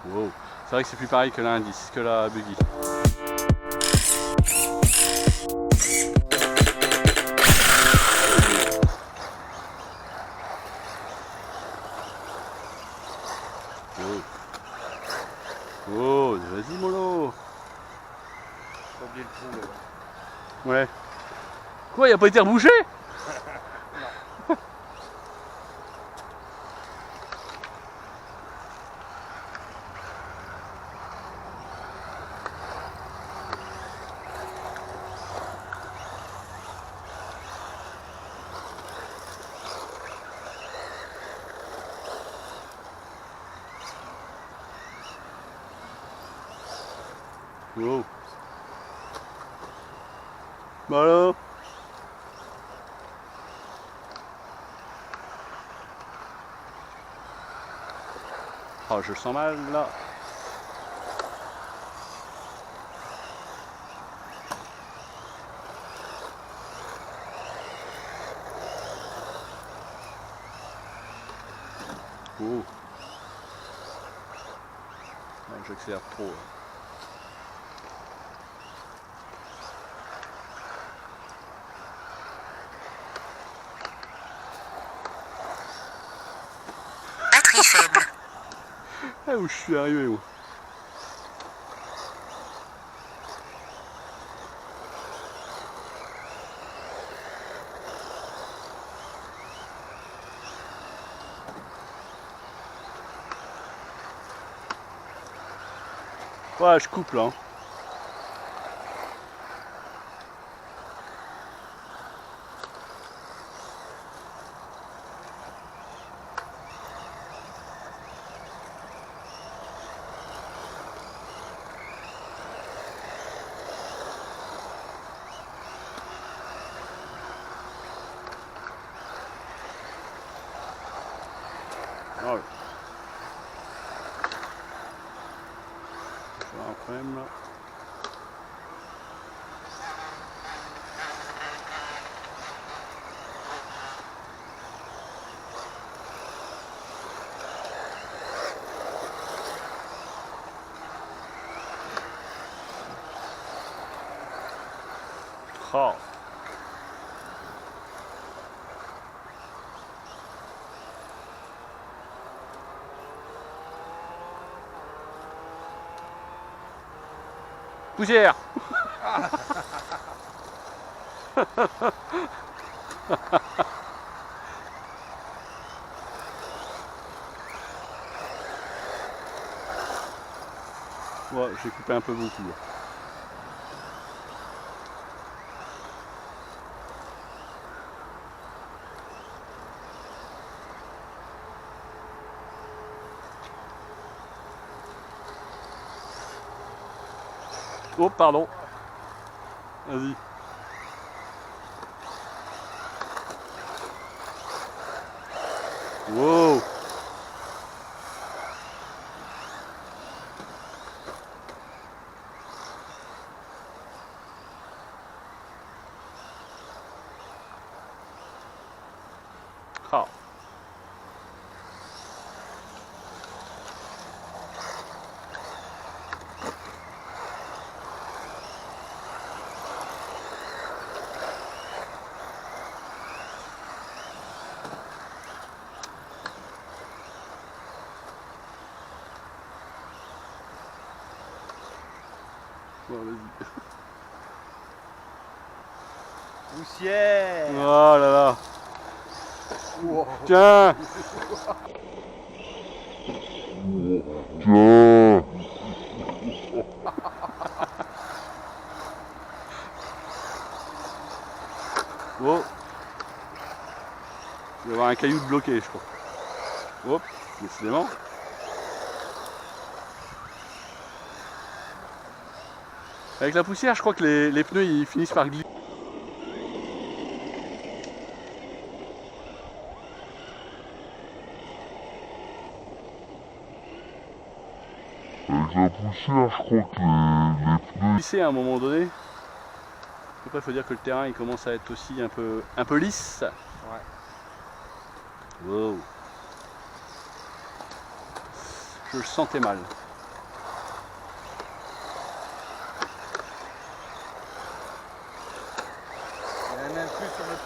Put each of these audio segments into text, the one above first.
Wow. C'est vrai que c'est plus pareil que l'indice, que la buggy. Oh, vas-y mollo. J'ai oublié le trou. Ouais. Quoi, il a pas été rebouché? Wow. Bah alors? Oh, je le sens mal là. Oh. Ah, j'accélère trop. Batterie faible. Ah, où je suis arrivé moi. Ouais, je coupe là. Hein. Oh. Je vais un problème là. Oh. Poussière. Ouais, j'ai coupé un peu beaucoup. Là. Oh, pardon. Vas-y. Wow. Oh. Bon, vas-y. Poussière. Oh là là. Wow. Tiens. Oh. Il va y avoir un caillou bloqué, je crois. Hop, décidément. Avec la poussière, je crois que les pneus ils finissent par glisser. Avec la poussière, je crois que les pneus... Glisser à un moment donné. Après, il faut dire que le terrain il commence à être aussi un peu lisse. Ouais. Wow. Je le sentais mal.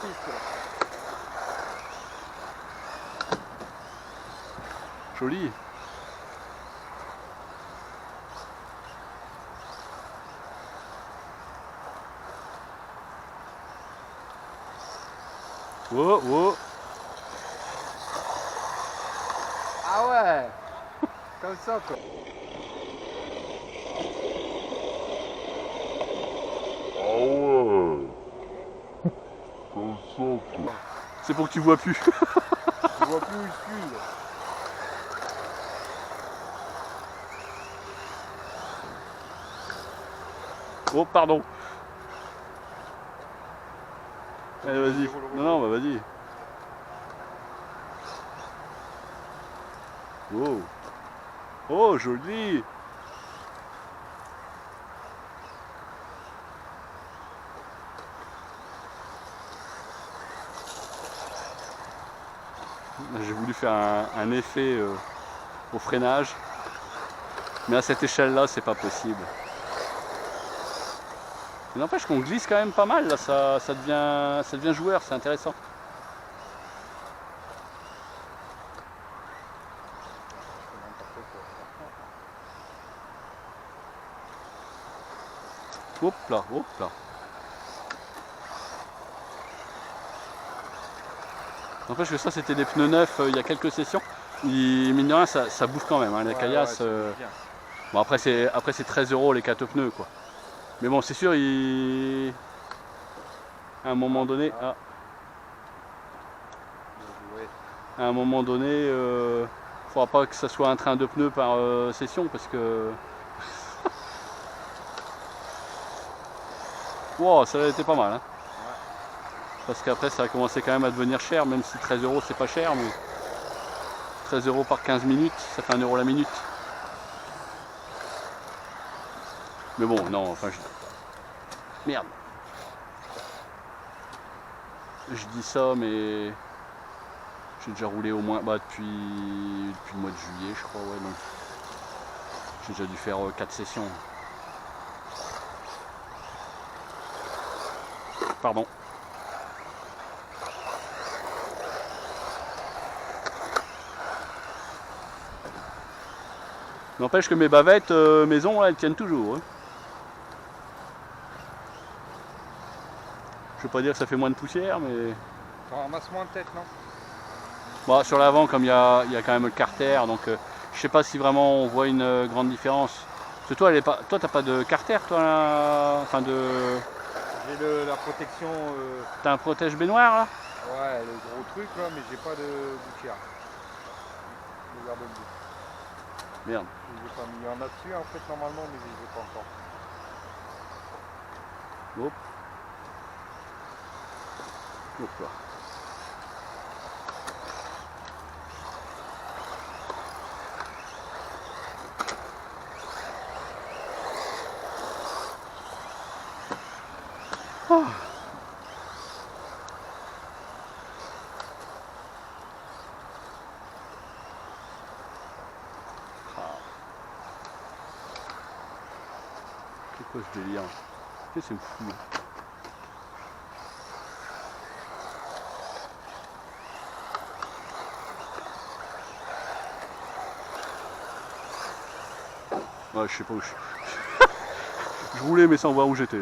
piste là. Joli. Oh, oh. Ah ouais. Comme ça quoi. Ah ouais. Comme ça, quoi. C'est pour que tu vois plus. Je vois plus où je suis là. Oh, pardon. Allez, vas-y. Non, non, bah vas-y. Oh. Oh, joli. J'ai voulu faire un effet au freinage. Mais à cette échelle-là, c'est pas possible. Mais n'empêche qu'on glisse quand même pas mal, là, ça devient joueur, c'est intéressant. Hop là, hop là. N'empêche que ça, c'était des pneus neufs il y a quelques sessions. Mine de rien, ça bouffe quand même, hein, la caillasse. Bon, après c'est 13 € les 4 pneus, quoi. Mais bon, c'est sûr, à un moment donné, faudra pas que ça soit un train de pneus par session, parce que wow, ça a été pas mal, hein. Parce qu'après ça a commencé quand même à devenir cher, même si 13 € c'est pas cher, mais 13 € par 15 minutes, ça fait 1 € la minute. Mais bon, non, enfin merde. Je dis ça, mais j'ai déjà roulé au moins depuis le mois de juillet, je crois, ouais, donc j'ai déjà dû faire 4 sessions. Pardon. N'empêche que mes bavettes maison, là, elles tiennent toujours. Hein. Je veux pas dire que ça fait moins de poussière, mais... Ça ramasse moins de tête, non? Bon, sur l'avant, comme il y a quand même le carter, donc je sais pas si vraiment on voit une grande différence. Parce que toi, toi, t'as pas de carter, toi, là, enfin de... J'ai la protection... T'as un protège baignoire, là? Ouais, le gros truc, là, mais j'ai pas de gouttière. Le garde-boue. Merde. Je l'ai pas mis. Il y en a dessus, en fait, normalement, mais je les ai pas encore. Hop. Hop là. Oh. C'est quoi ce délire? Qu'est-ce que c'est me fou? Ouais, je sais pas où je suis. Je roulais mais sans voir où j'étais.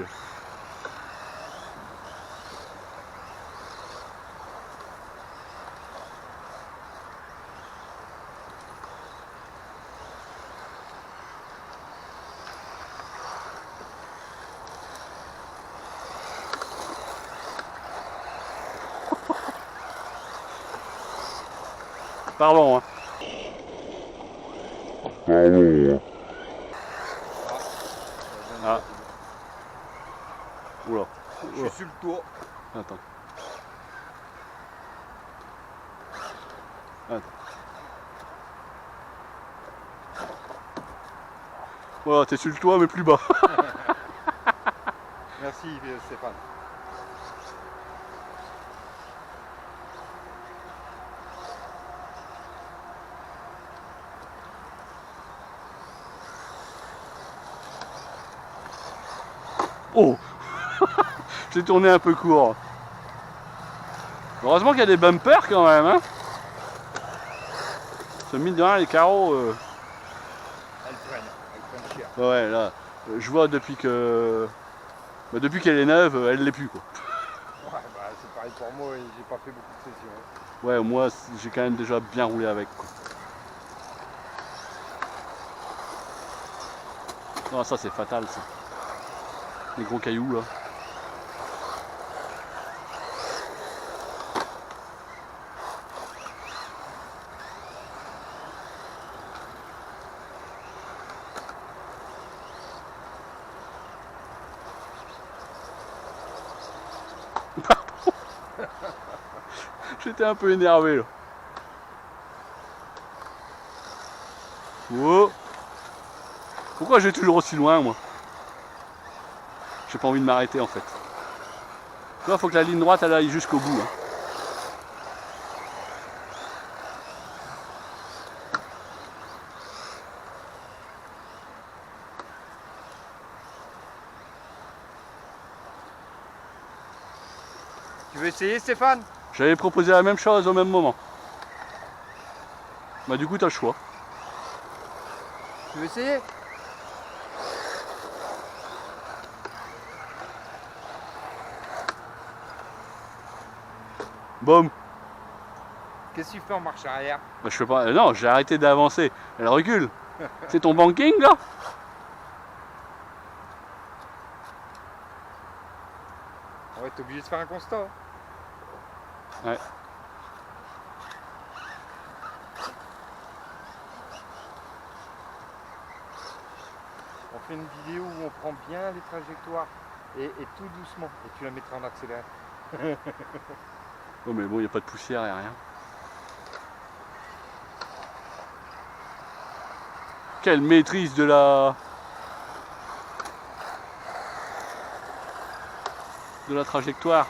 Pardon, hein. Pardon. Ah. Oula. Je suis sur le toit. Attends. Attends. Voilà, t'es sur le toit mais plus bas. Merci Stéphane. Oh. J'ai tourné un peu court. Heureusement qu'il y a des bumpers quand même, hein. Ce mine de rien, les carreaux... Elles prennent cher. Ouais, là, je vois depuis que... Bah, depuis qu'elle est neuve, elle l'est plus, quoi. Ouais, bah c'est pareil pour moi, j'ai pas fait beaucoup de sessions. Ouais, moi, j'ai quand même déjà bien roulé avec, quoi. Non, ça, c'est fatal, ça. Les gros cailloux, là. J'étais un peu énervé là. Wow. Pourquoi je vais toujours aussi loin moi? J'ai pas envie de m'arrêter en fait. Là, faut que la ligne droite elle aille jusqu'au bout. Hein. Tu veux essayer, Stéphane? J'avais proposé la même chose au même moment. Bah du coup t'as le choix. Tu veux essayer? Boum. Qu'est-ce que tu fais en marche arrière? Bah, je fais pas. Non, j'ai arrêté d'avancer. Elle recule. C'est ton banking là? Ouais, t'es obligé de faire un constat. Ouais. On fait une vidéo où on prend bien les trajectoires et tout doucement. Et tu la mettras en accéléré. Oh mais bon, il n'y a pas de poussière et rien. Quelle maîtrise de la trajectoire.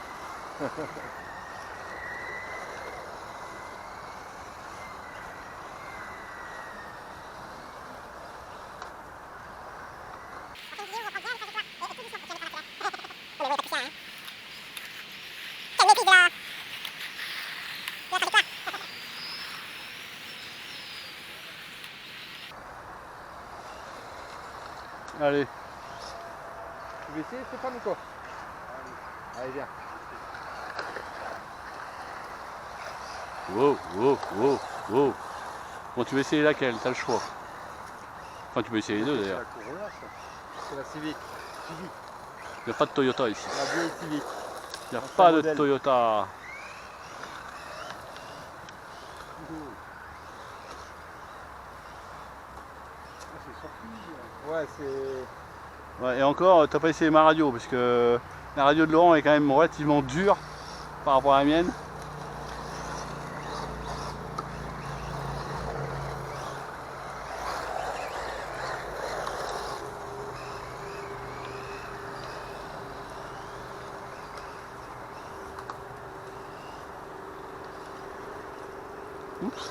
Allez. Tu veux essayer, Stéphane, ou quoi? Allez, viens. Wow, wow, wow, wow. Bon, tu veux essayer laquelle? T'as le choix. Enfin, tu peux essayer les deux d'ailleurs. C'est la Corolla, ça. C'est la Civic. Civic. Il n'y a pas de Toyota ici. La vieille Civic. Il n'y a Ancien pas de modèle. Toyota. Ouais, c'est... Ouais, et encore, t'as pas essayé ma radio, parce que la radio de Laurent est quand même relativement dure par rapport à la mienne. Oups.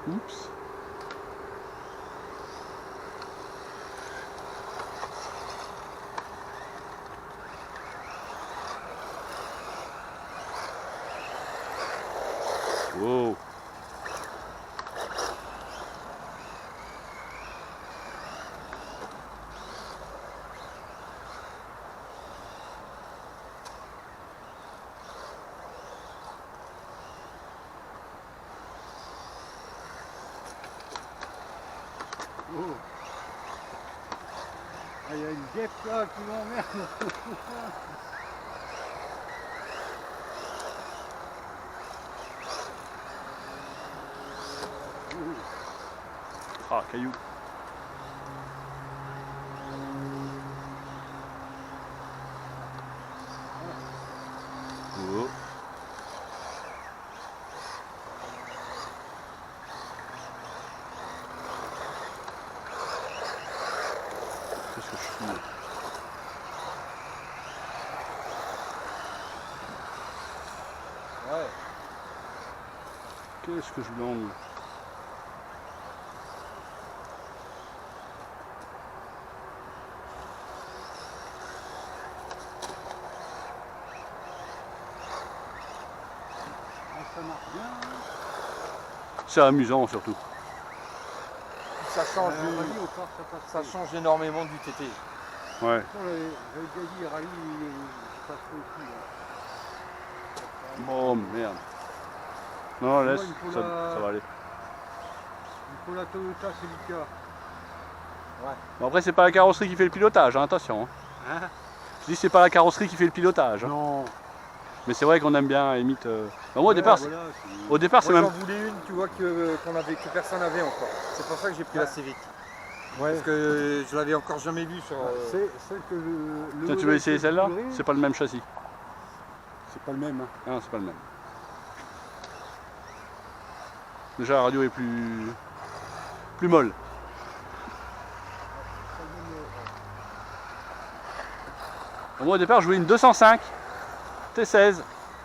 Oups. Wow. Oh. Ah, il y a une guêpe là qui m'emmerde. Ah, caillou. Oh. Qu'est-ce que je fous là? Ouais. Qu'est-ce que je langue? C'est amusant surtout. Ça change, ça change énormément du TT. Ouais. J'avais déjà dit, rallye, ça se fait aussi. Oh merde. Non, laisse, il faut ça va aller. Il faut la Toyota Celica. Bon, après, c'est pas la carrosserie qui fait le pilotage, hein, attention. Hein? Je dis c'est pas la carrosserie qui fait le pilotage. Hein. Non. Mais c'est vrai qu'on aime bien, à la limite. Moi, au départ, Voilà, au départ, c'est Moi même. j'en voulais une, tu vois, que personne n'avait encore. C'est pour ça que j'ai pris la Civic. Parce que je l'avais encore jamais vue sur... C'est celle que le Tiens, tu veux essayer celle-là? voudrais, C'est pas le même châssis. c'est pas le même. Hein. Non, c'est pas le même. Déjà, la radio est plus molle. Moi, au départ, je voulais une 205 T16.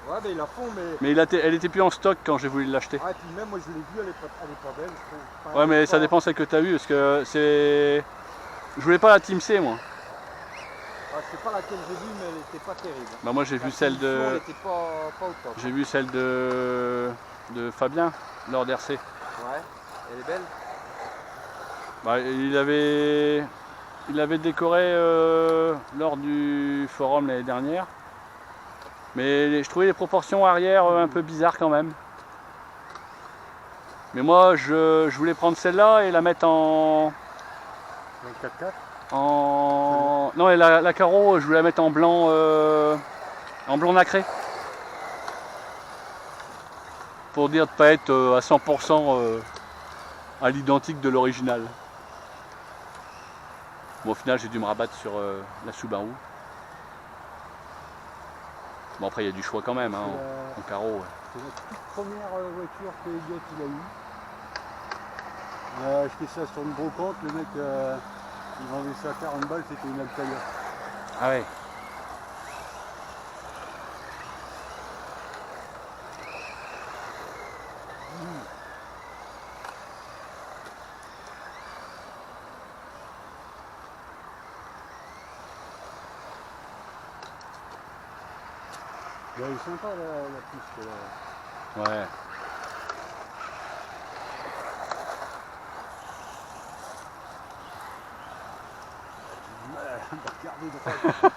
Ouais, mais ils la font, mais... Mais elle était plus en stock quand j'ai voulu l'acheter. Ah, et puis même, moi je l'ai vue, elle est pas belle, je trouve. Enfin, Ouais, elle mais est ça pas- dépend celle que tu as vue, parce que c'est... Je voulais pas la Team C, moi. Ah, je sais pas laquelle j'ai vue, mais elle était pas terrible. Bah moi, j'ai La vu celle finition, Elle de... était pas au top. J'ai vu celle de Fabien, lors d'RC. Ouais, elle est belle. Bah, il avait décoré lors du forum l'année dernière. Mais je trouvais les proportions arrière un peu bizarres quand même. Mais moi, je voulais prendre celle-là et la mettre en... 24-4. Non, et la carreau, je voulais la mettre en blanc nacré. Pour dire de ne pas être à 100% à l'identique de l'original. Bon, au final, j'ai dû me rabattre sur la Subaru. Bon, après, il y a du choix quand même, hein, en carreau. Ouais. C'est la toute première voiture que Elliot il a eue. Il a acheté ça sur une brocante, le mec il vendait ça à 40 balles, c'était une Altaïa. Ah ouais. Elle est sympa la piste là. Ouais. Regardez droit.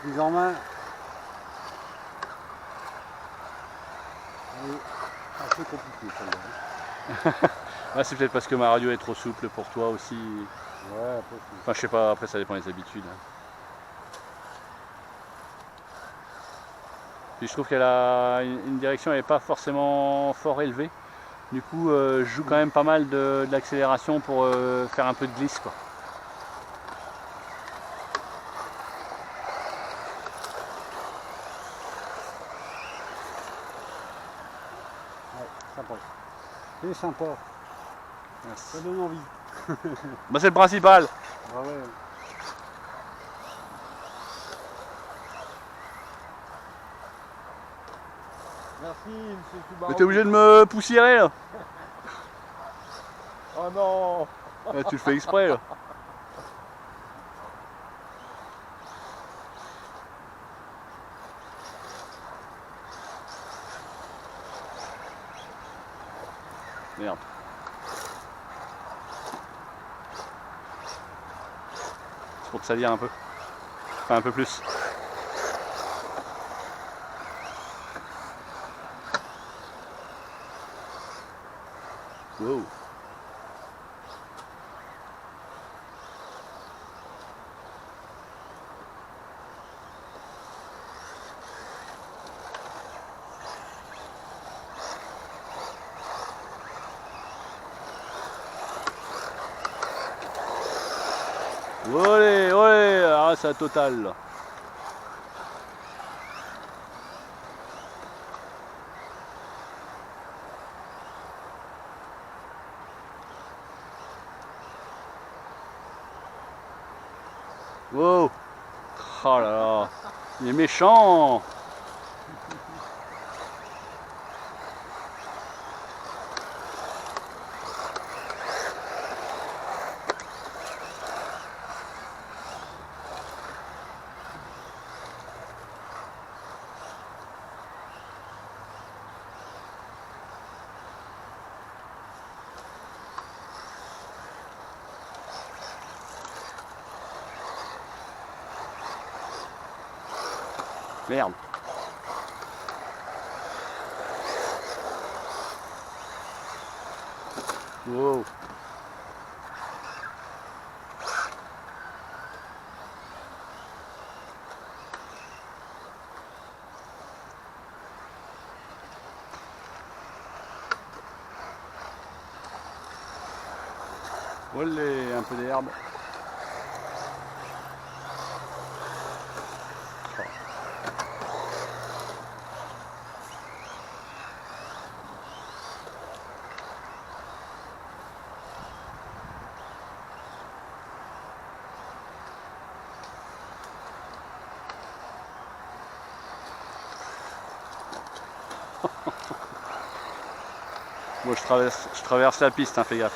Prise en main. Elle est un peu compliquée celle-là. Ouais, c'est peut-être parce que ma radio est trop souple pour toi aussi. Ouais, après c'est... Enfin, je sais pas, après ça dépend des habitudes. Hein. Puis je trouve qu'elle a une direction, elle n'est pas forcément fort élevée. Du coup, je joue quand même pas mal de l'accélération pour faire un peu de glisse, quoi. Ouais, sympa. C'est sympa, ça donne envie. Bah, c'est le principal. Ah ouais. Merci, monsieur Subaru. Mais t'es obligé de me poussiérer là. Oh non. Ouais, tu le fais exprès là. Merde. C'est pour te salir un peu. Enfin un peu plus. Wow. Olé, olé, ah c'est la totale là. Wow. Oh là là, il est méchant. Merde. Wow. Olé, un peu d'herbe. Moi je traverse la piste, hein, fais gaffe.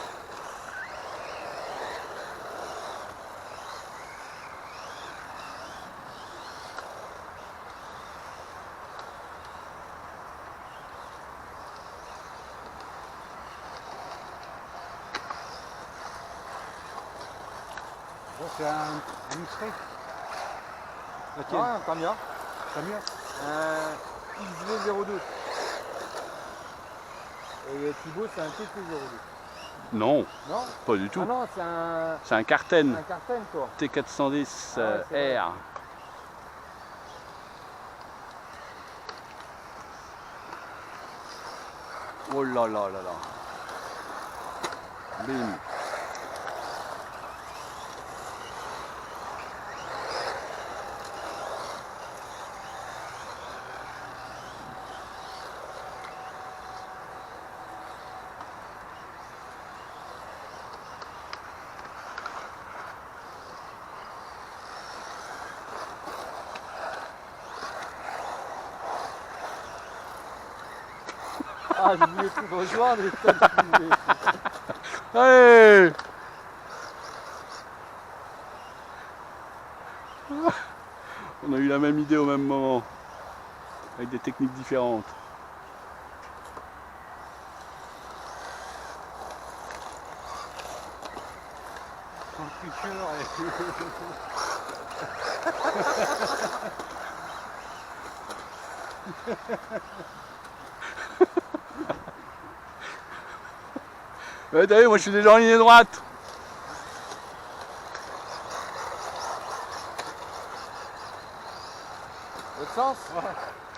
Bon, c'est un X-Ray. La tienne. Ah, t'as bien. T'as mieux? XV02. Et Thibaut, c'est un TT02. Non, Non? pas du tout. Ah non, c'est un C'est un Carten Carten, toi. T410 Ah ouais, c'est vrai. R. Oh là là là là. Bim. Ah, je voulais te rejoindre et toi, tu voulais. Allez. On a eu la même idée au même moment, avec des techniques différentes. Sans le tricheur Ouais, t'as vu, moi je suis déjà en ligne droite. L'autre sens?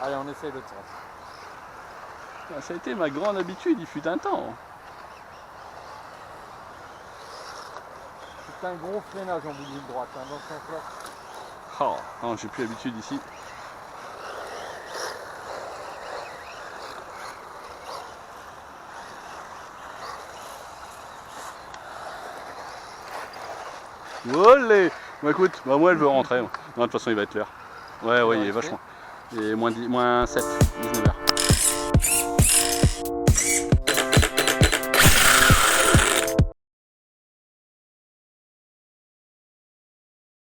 Allez, on essaye l'autre sens. Ah, ça a été ma grande habitude, il fut un temps. C'est un gros freinage en bout de ligne droite, hein, dans ce sens-là. Oh, non, j'ai plus l'habitude ici. Olé. Bah écoute, bah moi elle veut rentrer. Non, de toute façon il va être l'heure. Ouais, ouais, il est vachement. Il est moins 7.